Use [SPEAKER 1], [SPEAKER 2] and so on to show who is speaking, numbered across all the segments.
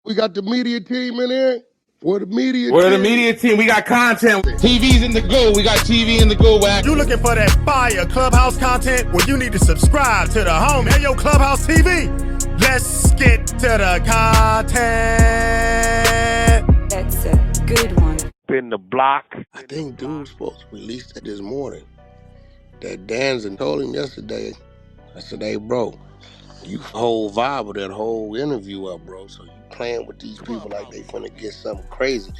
[SPEAKER 1] We got the media team in here. We're the media
[SPEAKER 2] We're the
[SPEAKER 1] team.
[SPEAKER 2] media team. We got content. TV's in the go. We got TV in the go, Wack.
[SPEAKER 3] You looking for that fire Clubhouse content? Well, you need to subscribe to the home. Hey, yo, Clubhouse TV. Let's get to the content.
[SPEAKER 4] That's a good one.
[SPEAKER 5] Been the block.
[SPEAKER 1] I think dude was supposed to release that this morning. That Danza told him yesterday. I said, hey, bro, you whole vibe of that whole interview up, bro. So you playing with these people like they finna get something crazy.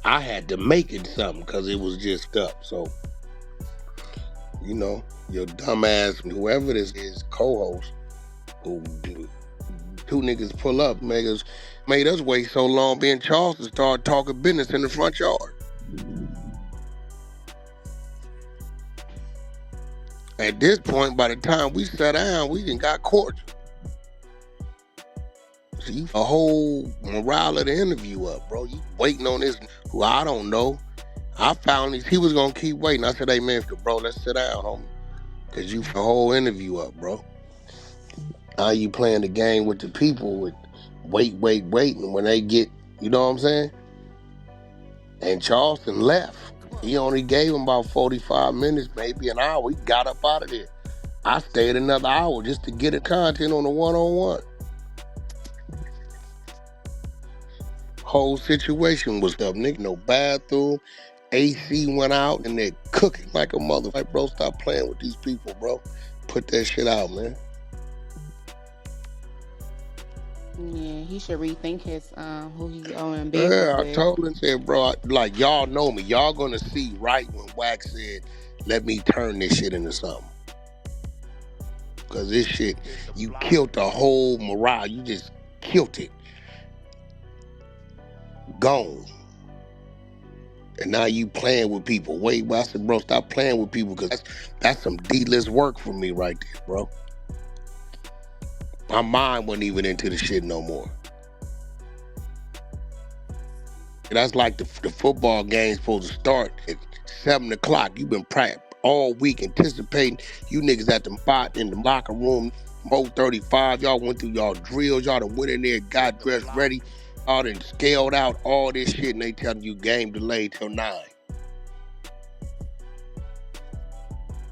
[SPEAKER 1] I had to make it something because it was just up. So, you know, your dumbass, whoever this is, co-host, who two niggas pull up, made us wait so long being Charleston started talking business in the front yard. At this point, by the time we sat down, we done got cordial. So you a whole morale of the interview up, bro. You waiting on this, who I don't know. I found he was gonna keep waiting. I said, hey man, bro, let's sit down, homie. Cause you the whole interview up, bro. Now you playing the game with the people with wait, and when they get, you know what I'm saying? And Charleston left. He only gave him about 45 minutes, maybe an hour. He got up out of there. I stayed another hour just to get the content on the one-on-one. Whole situation was up, nigga. No bathroom. AC went out and they're cooking like a motherfucker. Like, bro, stop playing with these people, bro. Put that shit out, man.
[SPEAKER 6] Yeah, he should rethink his who he's owing business
[SPEAKER 1] Yeah, I
[SPEAKER 6] with.
[SPEAKER 1] told him, said, bro, like y'all know me. Y'all gonna see right when Wack said, let me turn this shit into something. Cause this shit, you killed the whole morale. You just killed it. Gone. And now you playing with people. Wait, I said, bro, stop playing with people because that's some D-list work for me right there, bro. My mind wasn't even into the shit no more. That's like the football game's supposed to start at 7 o'clock. You've been practicing all week anticipating. You niggas at the spot in the locker room, Mo 35. Y'all went through y'all drills. Y'all done went in there, got dressed ready. Y'all done scaled out all this shit and they telling you game delayed till 9.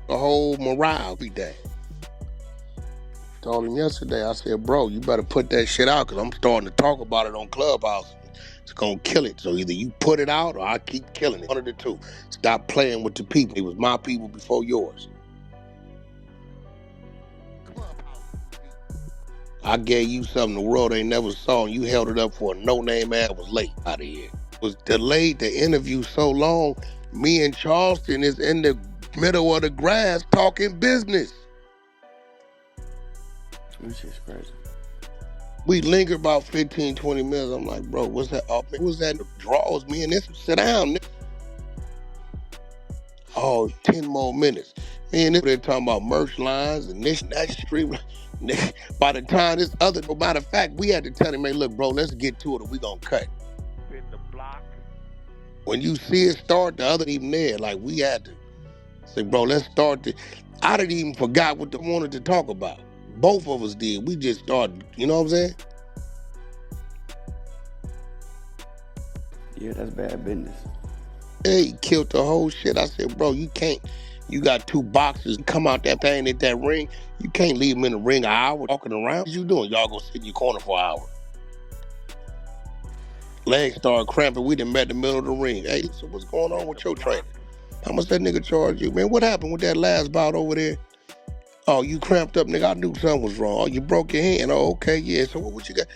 [SPEAKER 1] The whole morale every day. Told him yesterday, I said, bro, you better put that shit out because I'm starting to talk about it on Clubhouse. It's going to kill it. So either you put it out or I keep killing it. One of the two. Stop playing with the people. It was my people before yours. I gave you something the world ain't never saw and you held it up for a no-name ass was late out of here. It was delayed the interview so long, me and Charleston is in the middle of the grass talking business.
[SPEAKER 7] Which is crazy.
[SPEAKER 1] We lingered about 15, 20 minutes. I'm like, bro, what's that? What was that? Draws me and this. Sit down, nigga. Oh, 10 more minutes. Me and this, they're talking about merch lines and this and that street. By the time this other, no matter of fact, we had to tell him, hey, look, bro, let's get to it or we gonna cut.
[SPEAKER 5] Been the block.
[SPEAKER 1] When you see it start, the other even there, like we had to say, bro, let's start. I didn't even forgot what they wanted to talk about. Both of us did. We just started, you know what I'm saying?
[SPEAKER 7] Yeah, that's bad business.
[SPEAKER 1] Yeah, he killed the whole shit. I said, bro, you can't. You got 2 boxes. Come out that thing at that ring. You can't leave them in the ring an hour walking around. What you doing? Y'all go sit in your corner for an hour. Legs started cramping. We done met in the middle of the ring. Hey, so what's going on with your training? How much that nigga charge you? Man, what happened with that last bout over there? Oh, you cramped up, nigga. I knew something was wrong. Oh, you broke your hand. Oh, okay, yeah. So what you got?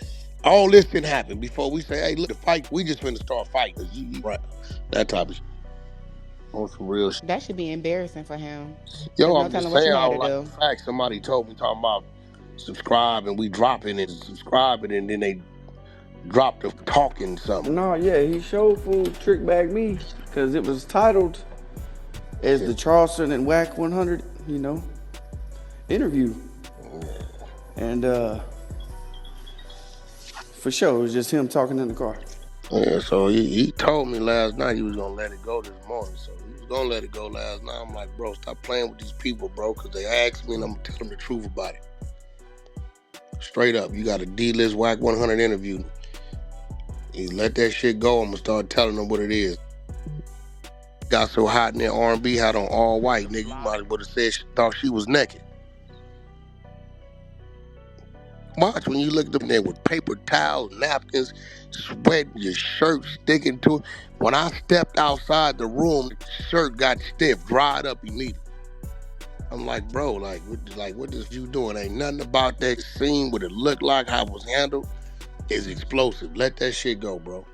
[SPEAKER 1] All this didn't happen before we say, hey, look, the fight, we just finna start fighting. You right. That type of shit. On some real shit.
[SPEAKER 6] That should be embarrassing for him.
[SPEAKER 1] Yo,
[SPEAKER 6] no
[SPEAKER 1] I'm just saying, I don't like the fact somebody told me talking about subscribe and we dropping it, subscribing, and then they dropped the talking something.
[SPEAKER 7] No, yeah, he showed fool trick bagged me because it was titled as the Charleston and Wack 100, you know, interview. And for sure, it was just him talking in the car.
[SPEAKER 1] Yeah, so he told me last night he was gonna let it go this morning. So he was gonna let it go last night. I'm like, bro, stop playing with these people, bro, because they asked me and I'm gonna tell them the truth about it. Straight up, you got a D-list Wack 100 interview. He let that shit go. I'm gonna start telling him what it is. Got so hot in that R&B, had on all white, nigga. You might as well have said she thought she was naked. Watch when you look at them there with paper towels, napkins, sweat, your shirt sticking to it. When I stepped outside the room, the shirt got stiff, dried up immediately. I'm like, bro, what this you doing? Ain't nothing about that scene, what it looked like, how it was handled, is explosive. Let that shit go, bro.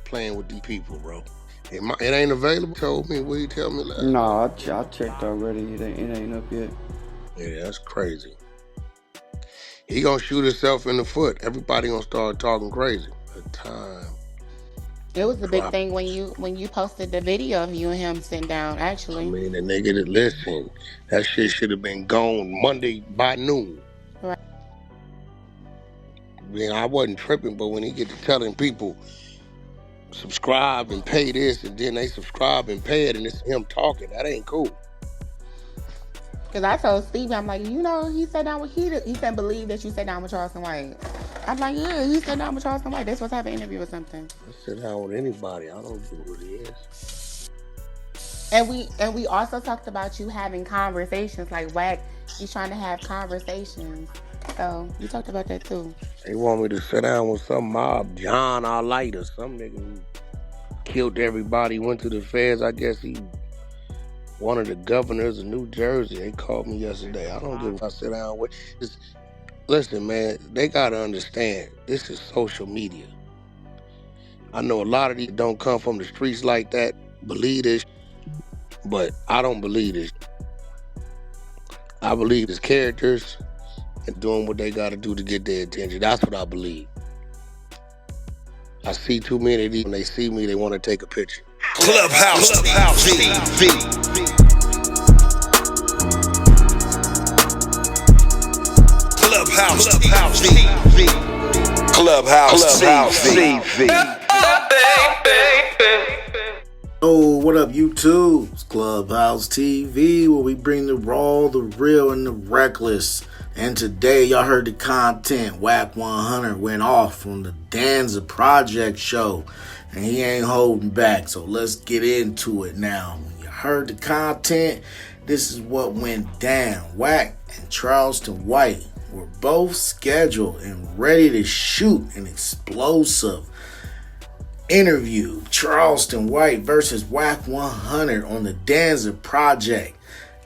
[SPEAKER 1] Playing with these people, bro. It ain't available. Told me, what you tell me last?
[SPEAKER 7] No, I checked already. It ain't up yet.
[SPEAKER 1] Yeah, that's crazy. He gonna shoot himself in the foot. Everybody gonna start talking crazy. The time.
[SPEAKER 6] It was a big thing when you posted the video of you and him sitting down. Actually,
[SPEAKER 1] I mean, the nigga that listen, that shit should have been gone Monday by noon.
[SPEAKER 6] right?
[SPEAKER 1] I mean, I wasn't tripping, but when he get to telling people subscribe and pay this, and then they subscribe and pay it, and it's him talking, that ain't cool.
[SPEAKER 6] Because I told Stevie, I'm like, he sat down with he said, believe that you sat down with Charleston White. I'm like, yeah, he sat down with Charleston White. That's what type of interview or something.
[SPEAKER 1] I sit down with anybody. I don't know who it is.
[SPEAKER 6] And we also talked about you having conversations. Like Wack, he's trying to have conversations. So you talked about that too.
[SPEAKER 1] They want me to sit down with some mob, John Arlight or some nigga who killed everybody, went to the feds. I guess he one of the governors of New Jersey. They called me yesterday. I don't give a I sit down with. Listen, man, they gotta understand, this is social media. I know a lot of these don't come from the streets like that, believe this, but I don't believe this. I believe it's characters and doing what they gotta do to get their attention. That's what I believe. I see too many of these, when they see me, they want to take a picture.
[SPEAKER 8] Clubhouse TV. Clubhouse TV. Clubhouse TV.
[SPEAKER 9] Oh, what up, YouTube? It's Clubhouse TV, where we bring the raw, the real, and the reckless. And today, y'all heard the content. Wack 100 went off from the Danza Project show, and he ain't holding back. So let's get into it now. When you heard the content, this is what went down. Wack and Charleston White were both scheduled and ready to shoot an explosive interview. Charleston White versus Wack 100 on the Danza Project.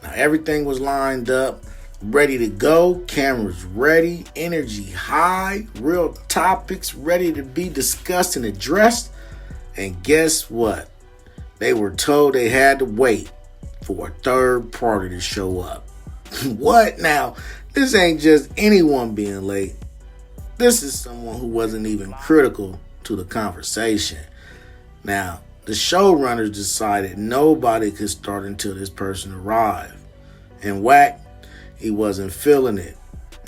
[SPEAKER 9] Now everything was lined up, ready to go, cameras ready, energy high, real topics ready to be discussed and addressed. And guess what? They were told they had to wait for a third party to show up. What now? This ain't just anyone being late. This is someone who wasn't even critical to the conversation. Now, the showrunners decided nobody could start until this person arrived. And Wack, he wasn't feeling it.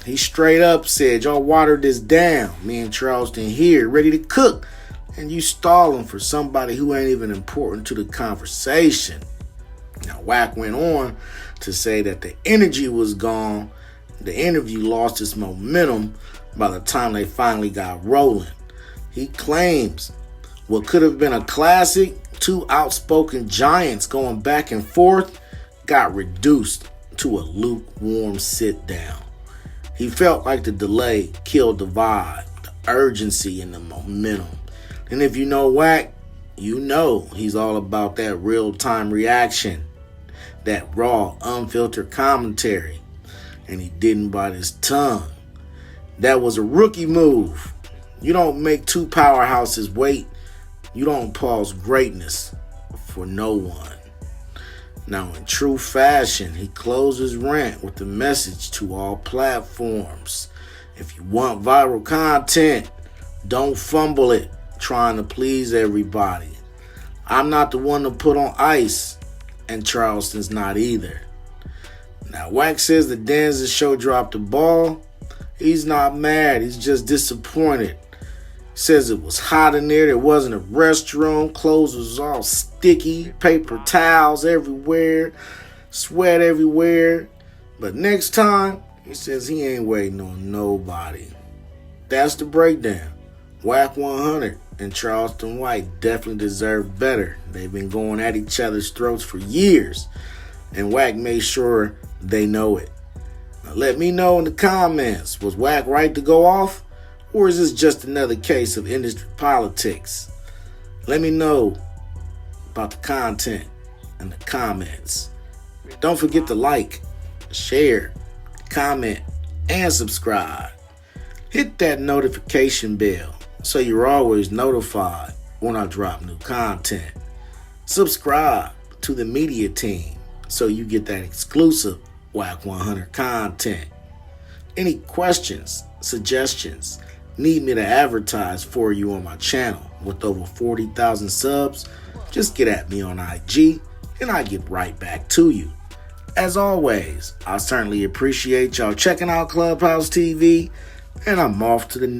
[SPEAKER 9] He straight up said, y'all watered this down. Me and Charleston here, ready to cook. And you stalling for somebody who ain't even important to the conversation. Now, Wack went on to say that the energy was gone. The interview lost its momentum by the time they finally got rolling. He claims what could have been a classic, two outspoken giants going back and forth, got reduced to a lukewarm sit down. He felt like the delay killed the vibe, the urgency, and the momentum. And if you know Wack, you know he's all about that real-time reaction, that raw, unfiltered commentary. And he didn't bite his tongue. That was a rookie move. You don't make two powerhouses wait. You don't pause greatness for no one. Now, in true fashion, he closed his rant with the message to all platforms. If you want viral content, don't fumble it trying to please everybody. I'm not the one to put on ice, and Charleston's not either. Now, Wack says the Danza show dropped the ball. He's not mad. He's just disappointed. Says it was hot in there. There wasn't a restroom. Clothes was all sticky. Paper towels everywhere. Sweat everywhere. But next time, he says he ain't waiting on nobody. That's the breakdown. Wack 100 and Charleston White definitely deserve better. They've been going at each other's throats for years, and Wack made sure they know it. Now let me know in the comments, was Wack right to go off, or is this just another case of industry politics? Let me know about the content in the comments. Don't forget to like, share, comment, and subscribe. Hit that notification bell so you're always notified when I drop new content. Subscribe to the media team so you get that exclusive Wack 100 content. Any questions, suggestions, need me to advertise for you on my channel with over 40,000 subs, just get at me on IG and I get right back to you. As always, I certainly appreciate y'all checking out Clubhouse TV, and I'm off to the next.